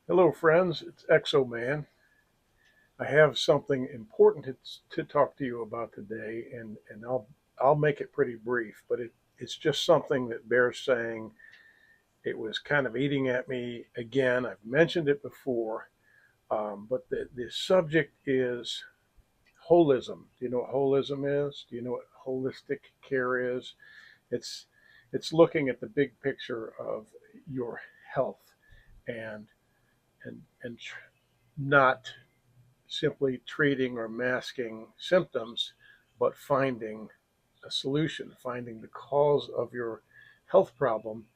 Hello, friends. It's Exoman. I have something important to talk to you about today, and I'll make it pretty brief. But it's just something that bears saying. It was kind of eating at me again. I've mentioned it before, but the subject is holism. Do you know what holism is? Do you know what holistic care is? It's it's looking at the big picture of your health and and not simply treating or masking symptoms, but finding a solution, finding the cause of your health problem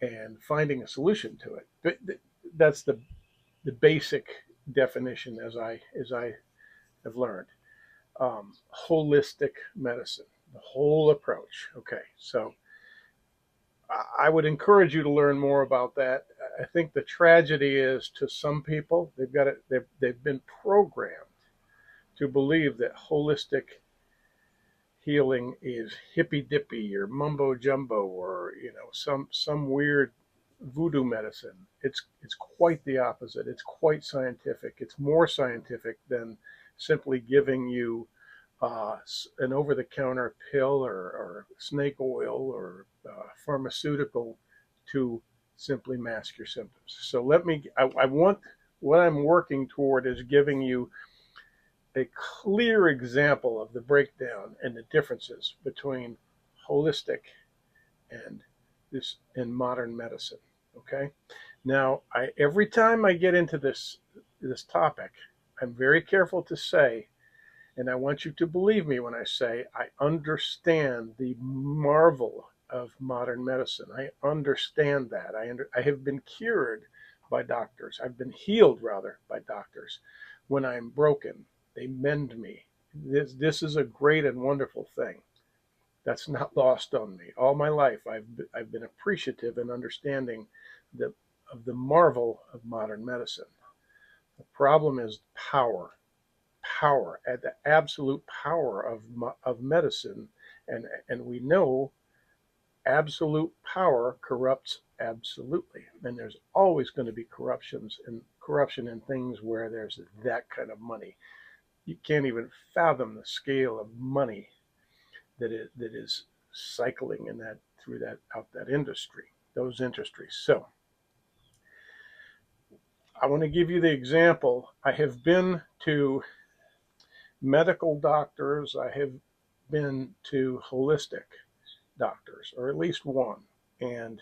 and finding a solution to it. That's the basic definition as I have learned. Holistic medicine, the whole approach. Okay, so I would encourage you to learn more about that. I think the tragedy is to some people they've got it. They've been programmed to believe that holistic healing is hippy dippy or mumbo jumbo or some weird voodoo medicine. It's quite the opposite. It's quite scientific. It's more scientific than simply giving you an over-the-counter pill or snake oil or pharmaceutical to simply mask your symptoms. So I want what I'm working toward is giving you a clear example of the breakdown and the differences between holistic and this in modern medicine. Okay. Now, every time I get into this topic, I'm very careful to say, and I want you to believe me when I say I understand the marvel of modern medicine. I understand that. I have been cured by doctors. I've been healed rather by doctors. When I'm broken, they mend me. This is a great and wonderful thing. That's not lost on me. All my life, I've been appreciative and understanding the, of the marvel of modern medicine. The problem is power, at the absolute power of medicine, and we know absolute power corrupts absolutely, and there's always going to be corruption in things where there's that kind of money. You can't even fathom the scale of money that is cycling in that through that out that industry, those industries. So I want to give you the example. I have been to medical doctors. I have been to holistic doctors, or at least one. And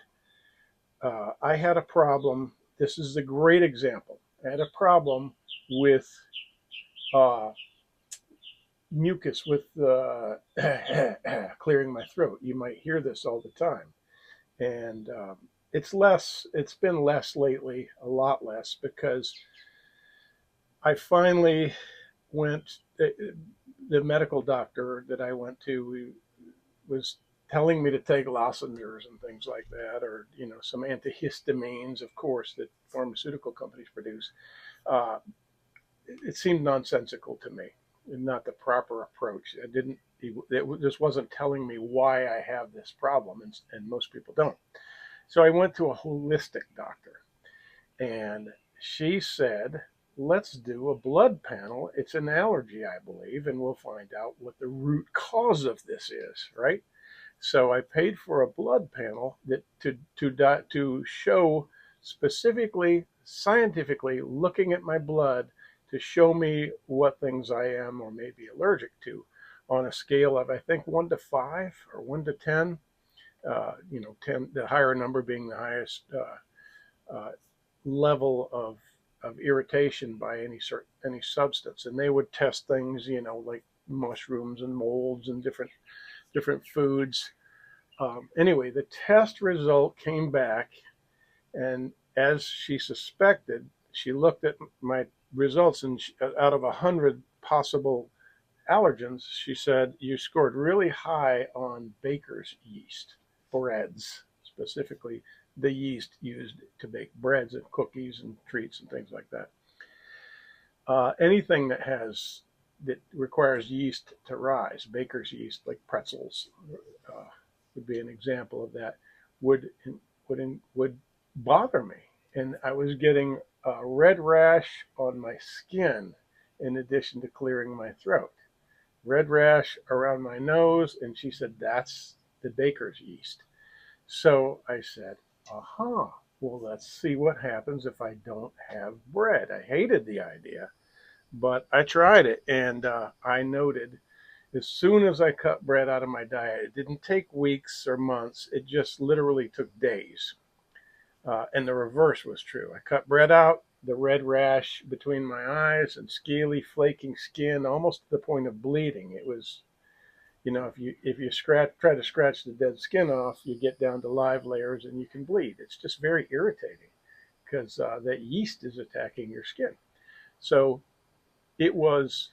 I had a problem. This is a great example. I had a problem with uh, mucus, with clearing my throat. You might hear this all the time. And it's less, it's been less lately, a lot less, because I finally went, the medical doctor that I went to was telling me to take lozenges and things like that, or some antihistamines, of course, that pharmaceutical companies produce. Uh, it seemed nonsensical to me, and not the proper approach. I didn't. It just wasn't telling me why I have this problem, and most people don't. So I went to a holistic doctor, and she said, let's do a blood panel. It's an allergy, I believe, and we'll find out what the root cause of this is, right? So I paid for a blood panel that to show specifically, scientifically, looking at my blood to show me what things I am or may be allergic to on a scale of, I think, 1 to 5 or 1 to 10. 10, the higher number being the highest level of irritation by any substance, and they would test things, like mushrooms and molds and different foods. Anyway, the test result came back, and as she suspected, she looked at my results, and out of 100 possible allergens, she said, you scored really high on baker's yeast, breads, specifically the yeast used to bake breads and cookies and treats and things like that. Anything that requires yeast to rise, baker's yeast, like pretzels, would be an example of that, would would bother me. and I was getting a red rash on my skin in addition to clearing my throat. Red rash around my nose, and she said, that's the baker's yeast. So I said, aha, well, let's see what happens if I don't have bread. I hated the idea, but I tried it, and I noted as soon as I cut bread out of my diet, it didn't take weeks or months, it just literally took days. And the reverse was true. I cut bread out, the red rash between my eyes and scaly, flaking skin, almost to the point of bleeding. It was, if you try to scratch the dead skin off, you get down to live layers and you can bleed. It's just very irritating because that yeast is attacking your skin. So it was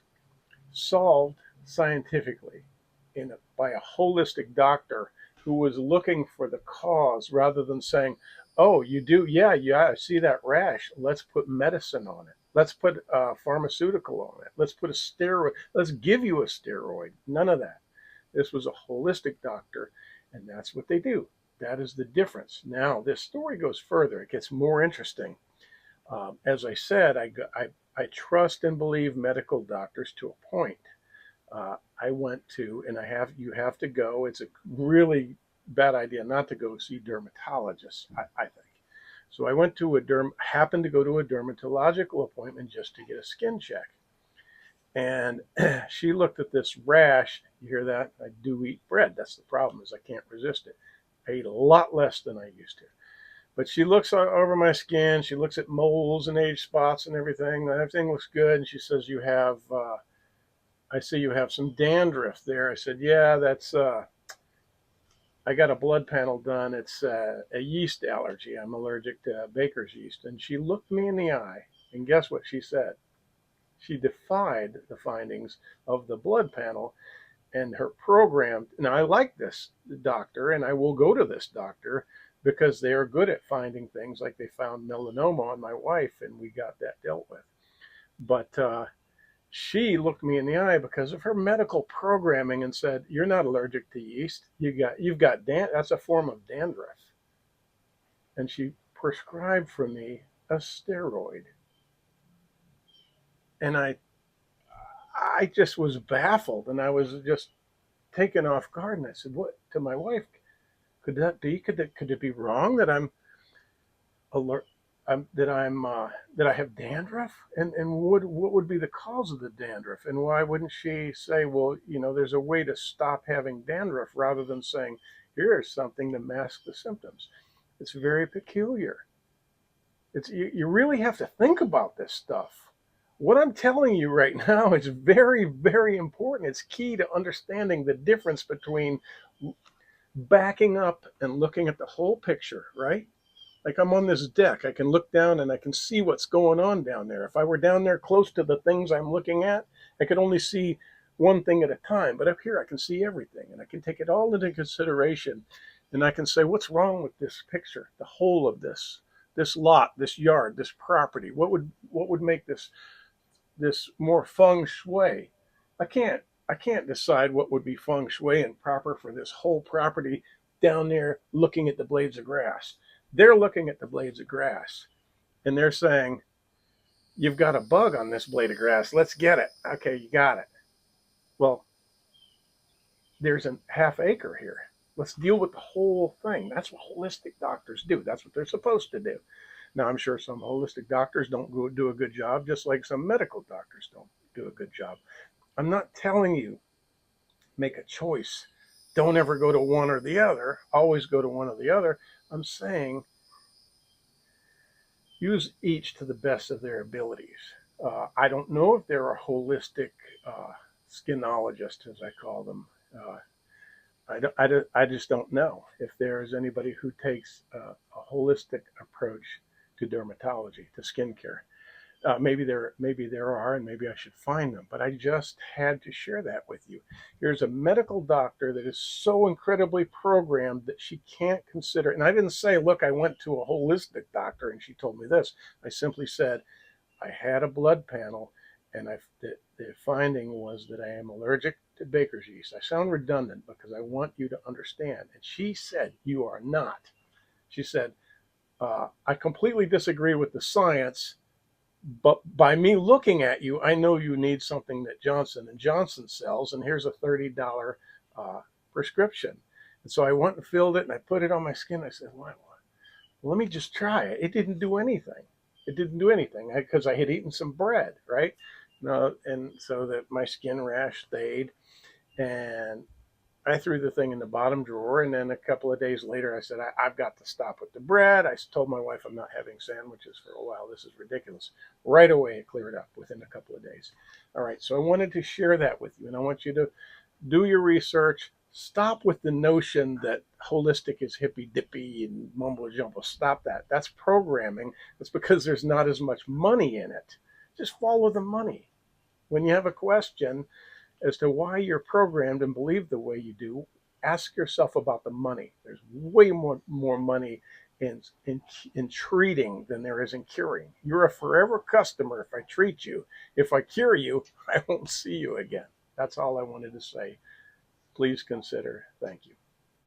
solved scientifically by a holistic doctor who was looking for the cause rather than saying, "Oh, you do? Yeah, yeah. I see that rash. Let's put medicine on it. Let's put a pharmaceutical on it. Let's put a steroid. Let's give you a steroid." None of that. This was a holistic doctor, and that's what they do. That is the difference. Now, this story goes further. It gets more interesting. As I said, I trust and believe medical doctors to a point. I went to, and you have to go. It's a really bad idea not to go see dermatologists, I think. So I went to happened to go to a dermatological appointment just to get a skin check. And she looked at this rash. You hear that? I do eat bread. That's the problem, is I can't resist it. I eat a lot less than I used to. But she looks over my skin. She looks at moles and age spots and everything. Everything looks good. And she says, I see you have some dandruff there. I said, yeah, I got a blood panel done. It's a yeast allergy. I'm allergic to baker's yeast. And she looked me in the eye. And guess what she said? She defied the findings of the blood panel and her program. Now, I like this doctor, and I will go to this doctor because they are good at finding things, like they found melanoma on my wife, and we got that dealt with. But she looked me in the eye because of her medical programming and said, "You're not allergic to yeast. You've got that's a form of dandruff," and she prescribed for me a steroid. And I just was baffled, and I was just taken off guard. And I said, "What?" To my wife, could that be? Could it be wrong that I'm alert? That I have dandruff, and what would be the cause of the dandruff, and why wouldn't she say, well, there's a way to stop having dandruff rather than saying, here's something to mask the symptoms? It's very peculiar. You really have to think about this stuff. What I'm telling you right now is very, very important. It's key to understanding the difference between backing up and looking at the whole picture, right? Like, I'm on this deck. I can look down and I can see what's going on down there. If I were down there close to the things I'm looking at, I could only see one thing at a time. But up here, I can see everything, and I can take it all into consideration. And I can say, what's wrong with this picture, the whole of this lot, this yard, this property? What would make this more feng shui? I can't I can't decide what would be feng shui and proper for this whole property down there looking at the blades of grass. They're looking at the blades of grass and they're saying, you've got a bug on this blade of grass. Let's get it. Okay, you got it. Well, there's a half acre here. Let's deal with the whole thing. That's what holistic doctors do. That's what they're supposed to do. Now, I'm sure some holistic doctors don't do a good job, just like some medical doctors don't do a good job. I'm not telling you make a choice. Don't ever go to one or the other. Always go to one or the other. I'm saying use each to the best of their abilities. I don't know if there are holistic skinologists, as I call them. I just don't know if there is anybody who takes a holistic approach to dermatology, to skincare. Maybe there are, and maybe I should find them. But I just had to share that with you. Here's a medical doctor that is so incredibly programmed that she can't consider. And I didn't say, look, I went to a holistic doctor and she told me this. I simply said, I had a blood panel, and the finding was that I am allergic to baker's yeast. I sound redundant because I want you to understand. And she said, you are not. She said, I completely disagree with the science, but by me looking at you, I know you need something that Johnson and Johnson sells, and here's a $30 prescription. And so I went and filled it, and I put it on my skin. I said, "Why? Well, let me just try it." It didn't do anything. It didn't do anything because I had eaten some bread, right? No, and so that my skin rash stayed, and I threw the thing in the bottom drawer, and then a couple of days later, I said, I've got to stop with the bread. I told my wife I'm not having sandwiches for a while. This is ridiculous. Right away, it cleared up within a couple of days. All right, so I wanted to share that with you, and I want you to do your research. Stop with the notion that holistic is hippy dippy and mumbo jumbo. Stop that. That's programming. It's because there's not as much money in it. Just follow the money. When you have a question as to why you're programmed and believe the way you do, ask yourself about the money. There's way more money in treating than there is in curing. You're a forever customer if I treat you. If I cure you, I won't see you again. That's all I wanted to say. Please consider. Thank you.